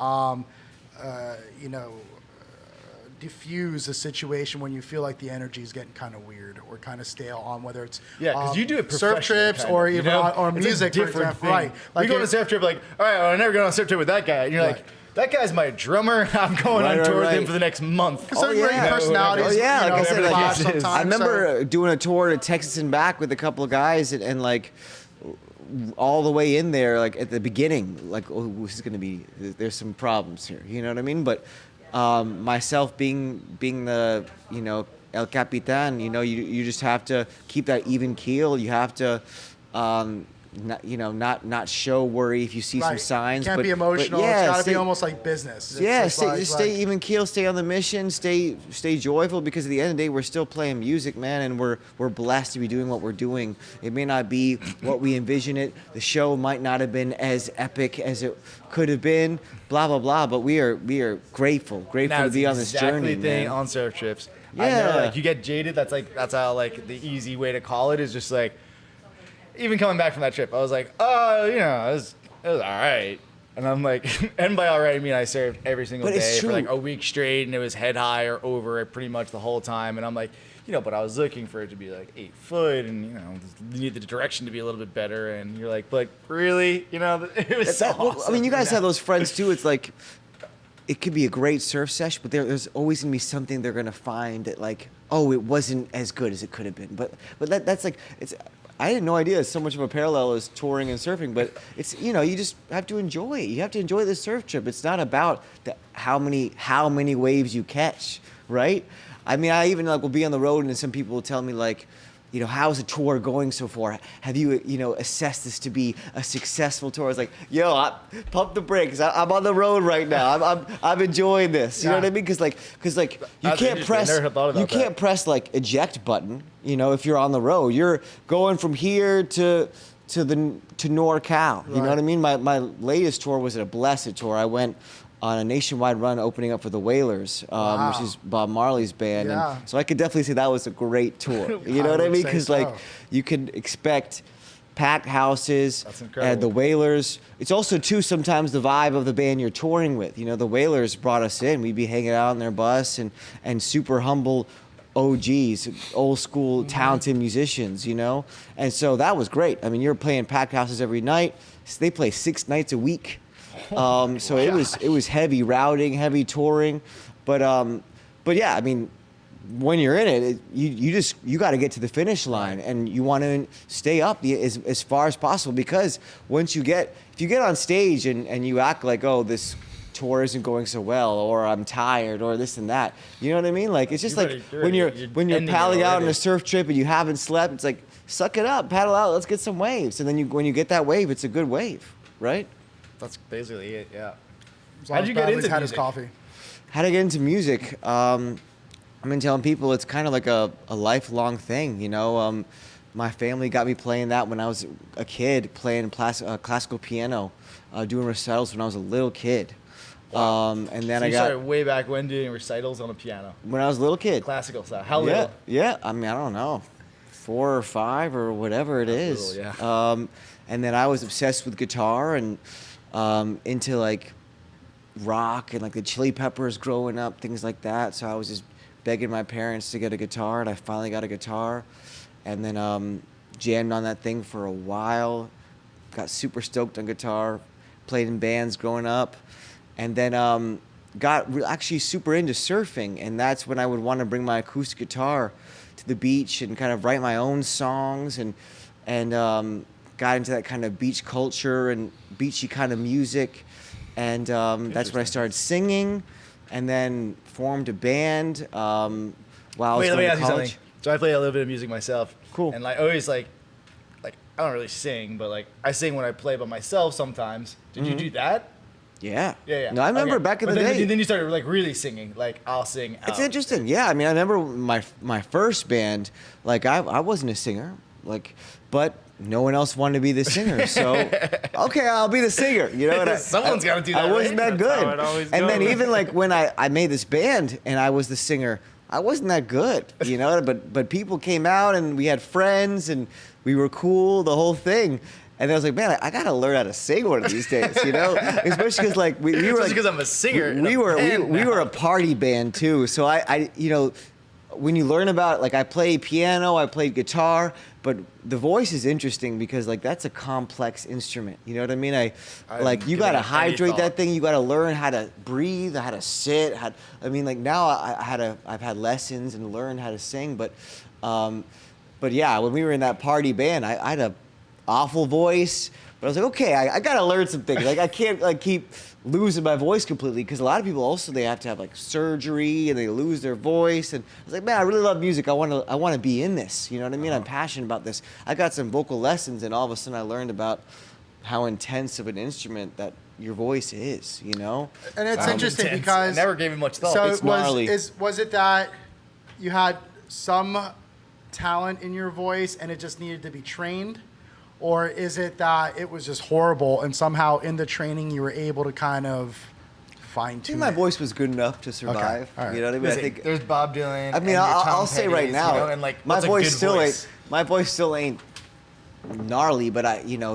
diffuse a situation when you feel like the energy is getting kind of weird or kind of stale on whether it's because you do it surf trips kind of, or even you know? or music, for example. Right? Like you go on a surf trip, like, all right, well, I never go on a surf trip with that guy, and you're like. That guy's my drummer. I'm going on tour with him for the next month. Because personalities. Oh yeah, like I said, like I remember doing a tour to Texas and back with a couple of guys, and like all the way in there, like at the beginning, like this is gonna be. There's some problems here. You know what I mean? But myself being the El Capitan, you just have to keep that even keel. You have to. Not show worry if you see some signs. Can't be emotional. It's got to be almost like business. Stay even keel. Stay on the mission. Stay joyful, because at the end of the day, we're still playing music, man, and we're blessed to be doing what we're doing. It may not be what we envision it. The show might not have been as epic as it could have been. Blah blah blah. But we are grateful to be on this journey, thing man. On surf trips. Yeah. I know, like you get jaded. That's how like the easy way to call it is just like. Even coming back from that trip, I was like, oh, it was all right. And I'm like, and by all right, I mean I surfed every single day for like a week straight, and it was head high or over it pretty much the whole time. And I'm like, but I was looking for it to be like 8 foot, and you need the direction to be a little bit better. And you're like, but really, it was so awesome. I mean, you guys have those friends too. It's like, it could be a great surf session, but there's always gonna be something they're gonna find that like, oh, it wasn't as good as it could have been. But that's like it's. I had no idea so much of a parallel as touring and surfing, but it's you just have to enjoy it. You have to enjoy the surf trip. It's not about how many waves you catch, right? I mean, I even will be on the road, and some people will tell me like, how's the tour going so far? Have you assessed this to be a successful tour? I was like, pump the brakes. I'm on the road right now. I'm enjoying this. You know what I mean? Because you can't press like eject button. If you're on the road, you're going from here to NorCal. You know what I mean? My latest tour was a blessed tour. I went on a nationwide run opening up for the Wailers, which is Bob Marley's band. Yeah. And so I could definitely say that was a great tour. You know what I mean? Because you can expect packed houses and the Wailers. It's also too sometimes the vibe of the band you're touring with. The Wailers brought us in. We'd be hanging out on their bus and super humble OGs, old school talented musicians, and so that was great. I mean, you're playing packed houses every night. They play 6 nights a week. So it was heavy routing, heavy touring, but yeah, I mean, when you're in it, you got to get to the finish line, and you want to stay up as far as possible, because if you get on stage and you act like, oh, this tour isn't going so well, or I'm tired, or this and that, you know what I mean? Like, it's just when you're paddling out on a surf trip and you haven't slept, it's like, suck it up, paddle out, let's get some waves, and then when you get that wave, it's a good wave, right? That's basically it. Yeah. How'd you get into his music? coffee? How to get into music? I've been telling people it's kind of like a lifelong thing, you know. My family got me playing that when I was a kid, playing classical piano, doing recitals when I was a little kid. Wow. And then So I you got started way back when doing recitals on a piano, when I was a little kid. classical style. How Yeah, little? yeah. I mean, I don't know, 4 or 5 or whatever it is. little, yeah. And then I was obsessed with guitar and into like rock and like the Chili Peppers growing up, things like that. So I was just begging my parents to get a guitar, and I finally got a guitar, and then jammed on that thing for a while. Got super stoked on guitar, played in bands growing up, and then got actually super into surfing, and that's when I would want to bring my acoustic guitar to the beach and kind of write my own songs, and got into that kind of beach culture and beachy kind of music, and that's when I started singing, and then formed a band while I was Wait, let me going to ask you college. something. So I play a little bit of music myself. Cool. And like always, like I don't really sing, but like I sing when I play by myself sometimes. Did you do that? Yeah. Yeah. No, I remember Okay. back in But the then, day. Then you started like really singing. Like I'll sing. It's out. interesting. Yeah, I mean, I remember my first band. Like, I wasn't a singer. Like, but no one else wanted to be the singer. So, okay, I'll be the singer. You know, and Someone's gotta do that, I wasn't right? that That's good. how it always And then goes. even like when I made this band and I was the singer, I wasn't that good. You know, but people came out and we had friends and we were cool, the whole thing. And I was like, man, I gotta learn how to sing one of these days, you know? Especially because like we were Especially like, 'cause I'm a singer in We a were band we now. were a party band too. So I you know, when you learn about, like, I played piano, I played guitar, but the voice is interesting because like that's a complex instrument. You know what I mean? I like didn't you give gotta it any hydrate thought. that thing. You gotta learn how to breathe, how to sit. I mean, like now I've had lessons and learned how to sing, but yeah, when we were in that party band, I had a awful voice. But I was like, okay, I gotta learn some things. Like I can't like keep losing my voice completely, because a lot of people also, they have to have like surgery and they lose their voice. And I was like, man, I really love music. I want to be in this. You know what I mean? I'm passionate about this. I got some vocal lessons, and all of a sudden I learned about how intense of an instrument that your voice is. You know? And it's Sounds interesting intense. because I never gave it much thought. So It's gnarly. was it that you had some talent in your voice and it just needed to be trained? Or is it that it was just horrible and somehow in the training you were able to kind of fine I think tune my it? voice was good enough to survive. all right. You know what I mean? I think. there's Bob Dylan. I mean, and your Tom I'll say right Petty's, now, you know, and like my what's a voice good still voice? ain't gnarly, but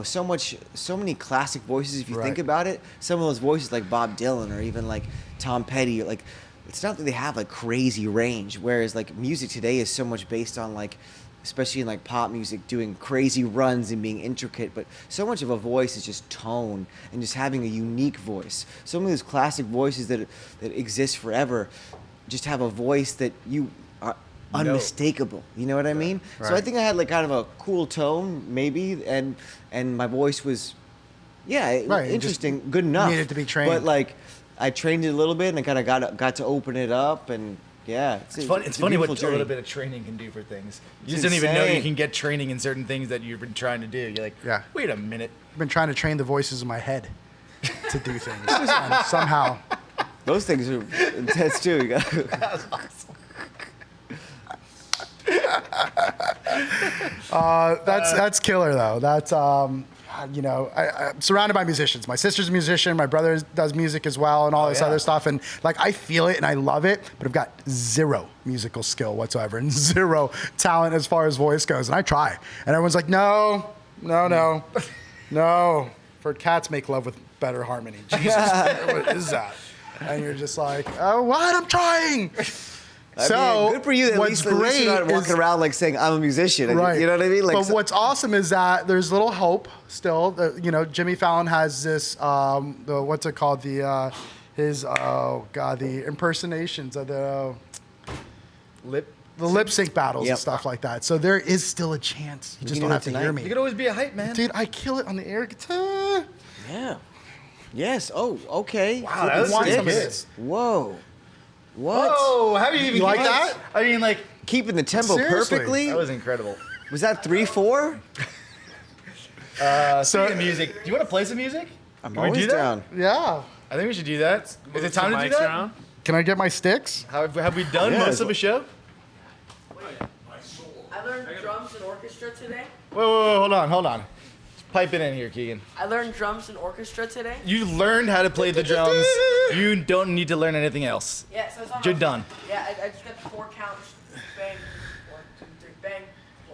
so many classic voices. If you think Right. about it, some of those voices like Bob Dylan or even like Tom Petty, like it's not that they have like crazy range. Whereas like music today is so much based on like, especially in like pop music, doing crazy runs and being intricate, but so much of a voice is just tone and just having a unique voice. Some of those classic voices that exist forever just have a voice that you are unmistakable. You know what I mean? So I Right. think I had like kind of a cool tone, maybe, and my voice was, Right, you interesting, just good enough. needed to be trained. But like, I trained it a little bit, and I kind of got to open it up, and yeah, It's funny. It's a funny what beautiful a little journey. bit of training can do for things. You It's just don't even know you insane. can get training in certain things that you've been trying to do. You're like, Yeah. wait a minute. I've been trying to train the voices in my head to do things. And somehow. Those things are intense too. You got That's killer though. That's you know, I'm surrounded by musicians. My sister's a musician. My brother does music as well, and all this yeah. other stuff. And like, I feel it and I love it, but I've got zero musical skill whatsoever and zero talent as far as voice goes. And I try, and everyone's like, no. For cats make love with better harmony. Jesus, what is that? And you're just like, oh, what? I'm trying. So good for you. At what's least you're great not walking is- around like saying I'm a musician. Right. You know what I mean? Like, but what's awesome is that there's little hope still. Jimmy Fallon has this, what's it called? The impersonations of the lip sync battles Yep. and stuff like that. So there is still a chance. You just can don't do have it to tonight. hear You me. could always be a hype man. Dude, I kill it on the air guitar. yeah. Yes. Oh, okay. Wow, that was Want sick. some of this. Whoa. What? Whoa, how do you even You like keep that? I mean, like, Keeping the tempo Seriously. perfectly. that was incredible. Was that 3/4? Speaking of music, do you want to play some music? I'm Can we always do that? down. Yeah. I think we should do that. Is Move it time some to do mics that? around. Can I get my sticks? Have we done Yeah, most it's- of a show? I learned drums and orchestra today. Whoa, hold on. Just pipe it in here, Keegan. I learned drums and orchestra today. You learned how to play the drums. You don't need to learn anything else. Yeah, so it's on You're my- done. Yeah, I just got the 4 counts. Bang. 1, 2, 3, bang.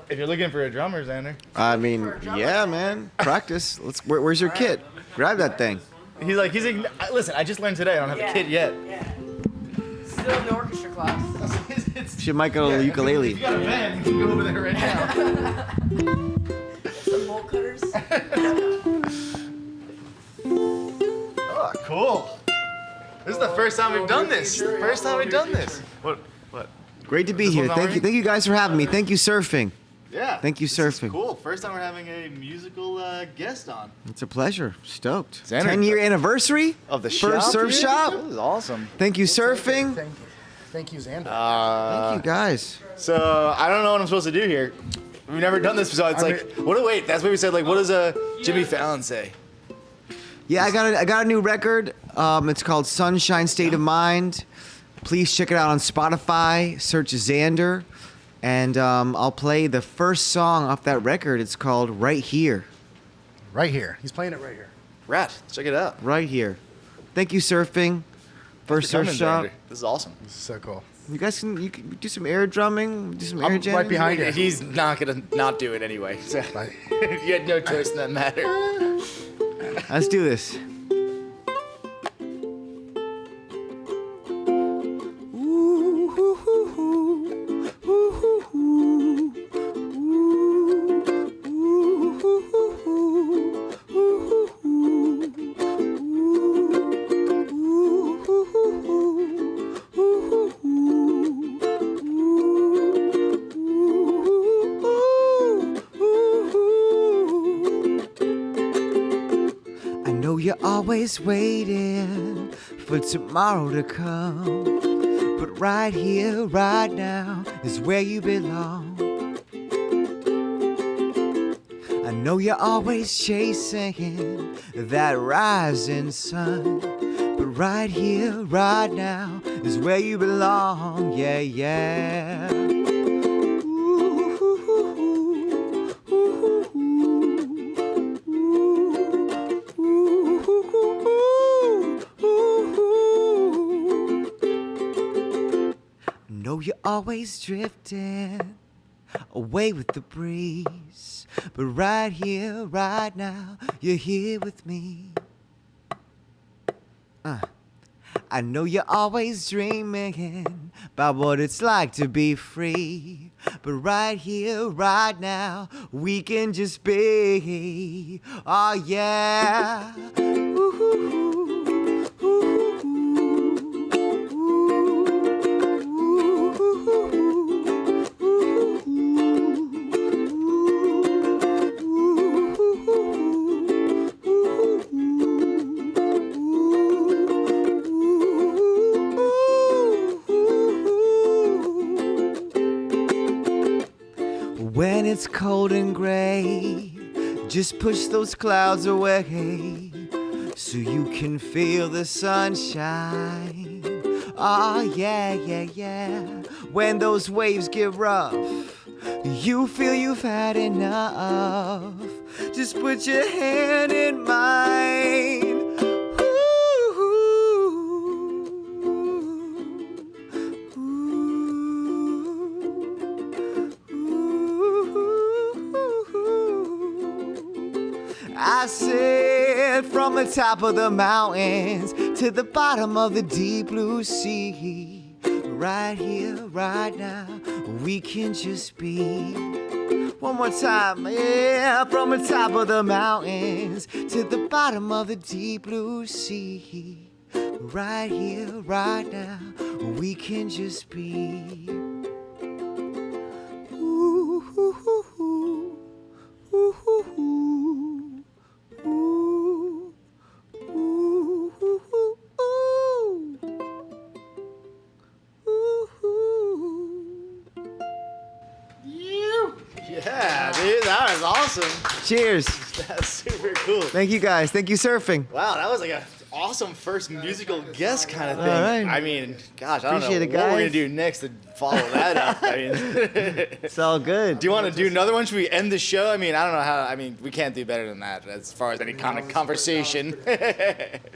If you're looking for a drummer, Zander. I mean, yeah, man. Practice. Where's your kit? Grab that thing. He's like, listen, I just learned today. I don't have a kit yet. Yeah. Still in the orchestra class. She might go to the If ukulele. you got a van, you can go over there right now. Some bolt cutters. Oh, cool. This is the first time we've done this. First time we've done this. What? Great to be This here. one's not Thank you. working? Thank you guys for having me. Thank you, surfing. Yeah. Thank you, This is surfing. cool. First time we're having a musical guest on. It's a pleasure. Stoked. Xander. 10-year anniversary Of the first shop, surf dude? shop. This is awesome. Thank you, surfing. Thank you, Zander. Thank you, guys. So I don't know what I'm supposed to do here. We've never done this, so it's wait, that's what we said. Like, what does Jimmy Fallon say? Yeah, I got a new record. It's called Sunshine State of Mind. Please check it out on Spotify. Search Zander, and I'll play the first song off that record. It's called Right Here. Right here. He's playing it right here. Rat, check it out. Right here. Thank you, surfing. First surf Coming, shop. Xander. This is awesome. This is so cool. You guys can do some air drumming, do some air I'm jamming. right behind you. He's not gonna not do it anyway. So Right. you had no choice in that matter. Let's do this. I know you're always waiting for tomorrow to come, but right here, right now is where you belong. I know you're always chasing that rising sun, but right here, right now is where you belong. Yeah, yeah. Know you're always drifting away with the breeze, but right here, right now, you're here with me. I know you're always dreaming about what it's like to be free, but right here, right now, we can just be. Oh yeah. When it's cold and gray, just push those clouds away so you can feel the sunshine. Oh, yeah, yeah, yeah. When those waves get rough, you feel you've had enough. Just put your hand in mine. I said from the top of the mountains to the bottom of the deep blue sea. right here, right now. We can just be. One more time, yeah, from the top of the mountains to the bottom of the deep blue sea. Right here, right now, we can just be. Ooh, ooh, ooh, ooh, ooh, ooh, ooh, ooh, ooh, ooh. Yeah, dude, that was awesome. Cheers. That's super cool. Thank you guys. Thank you, surfing. Wow, that was like a awesome first musical guest kind of thing. All right. I mean, gosh, I don't know Appreciate it, what we're gonna guys. do next to follow that up. I mean, It's all good. do you want to do another one? Should we end the show? I mean, I don't know how. I mean, we can't do better than that as far as any kind of conversation.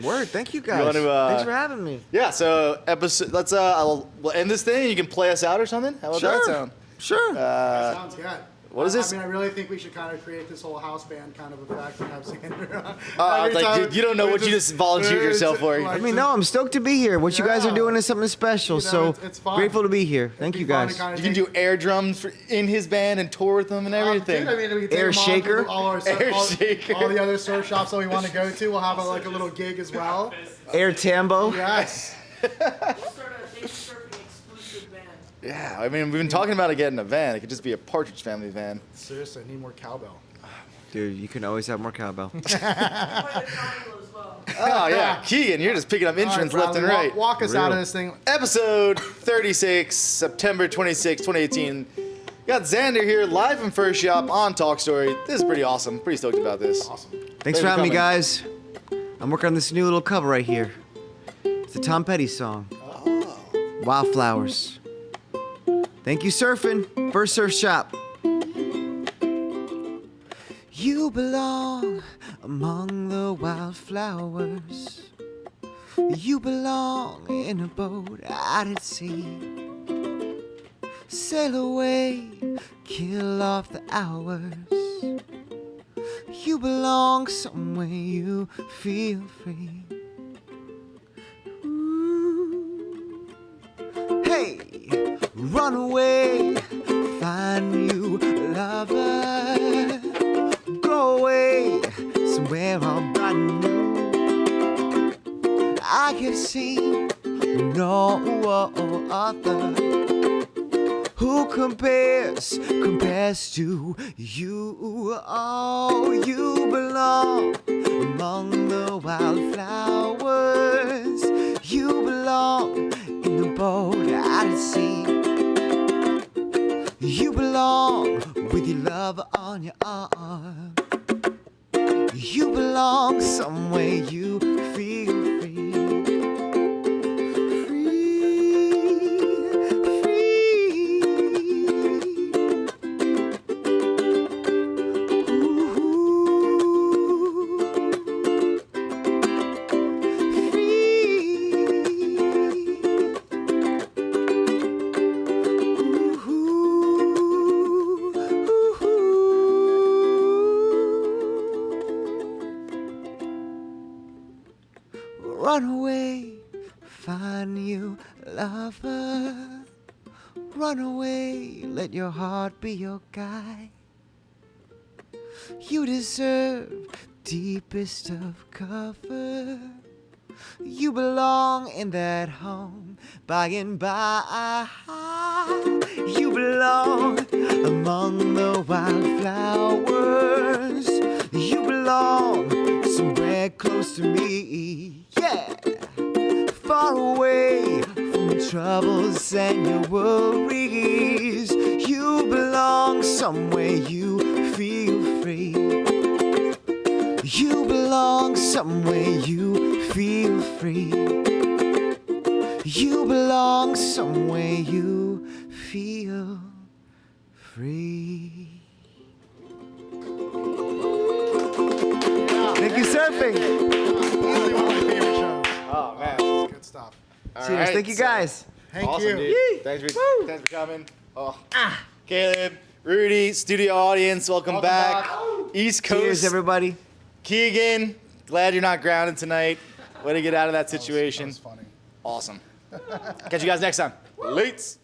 Word. Thank you guys. wanna, Thanks for having me. Yeah. So episode. Let's we'll end this thing. And you can play us out or something. How about that sound? Sure. Sounds good. What is this? I mean, I really think we should kind of create this whole house band kind of effect and have Zander on. Like Every you don't know we what you just volunteered yourself for. like, I mean, no, I'm stoked to be here. What you guys are Yeah. doing is something special, You know, so it's fun. grateful to be here. Thank It'd you be fun guys. to kinda You can take- do air drums in his band and tour with them and everything. Dude, I mean, we can take Air them all shaker? to all, our, Air all, shaker. all the other surf shops that we want to go to. We'll have like a little gig as well. Air Tambo. Yes. We'll start a ThankYouSurfing exclusive band. Yeah, I mean, we've been talking about getting a van. It could just be a Partridge Family van. Seriously, I need more cowbell. Dude, you can always have more cowbell. We'll play the triangle as well. Oh yeah, Keegan, you're just picking up entrance All right, left and Bradley, right. Walk us out Real. of this thing. Episode 36, September 26, 2018. Got Zander here live from First Shop on Talk Story. This is pretty awesome. Pretty stoked about this. Awesome. Thanks for having me, guys. I'm working on this new little cover right here. It's a Tom Petty song. Wildflowers. Thank you, surfing. First surf shop. You belong among the wildflowers. You belong in a boat out at sea. Sail away, kill off the hours. You belong somewhere you feel free. Ooh. Hey, run away, find you a lover. Go away, somewhere all brand new. I can see no other who compares to you. Oh, you belong among the wildflowers. You belong in the boat out at sea. You belong with your lover on your arm. You belong somewhere you feel free. Run away, find you a lover. Run away, let your heart be your guide. You deserve deepest of cover. You belong in that home by and by. You belong among the wildflowers. You belong somewhere close to me. Yeah, far away from your troubles and your worries. You belong somewhere you feel free. You belong somewhere you feel free. You belong somewhere you feel free. Thank you, surfing. Easily one of my favorite shows. Oh man. It's good stuff. All Cheers. right, Thank you, so- guys. Thank awesome, you. dude. Thanks for coming. Oh. Caleb, Rudy, studio audience, welcome back. East Coast. Cheers, everybody. Keegan, glad you're not grounded tonight. Way to get out of that situation. That was funny. Awesome. Catch you guys next time. Lates.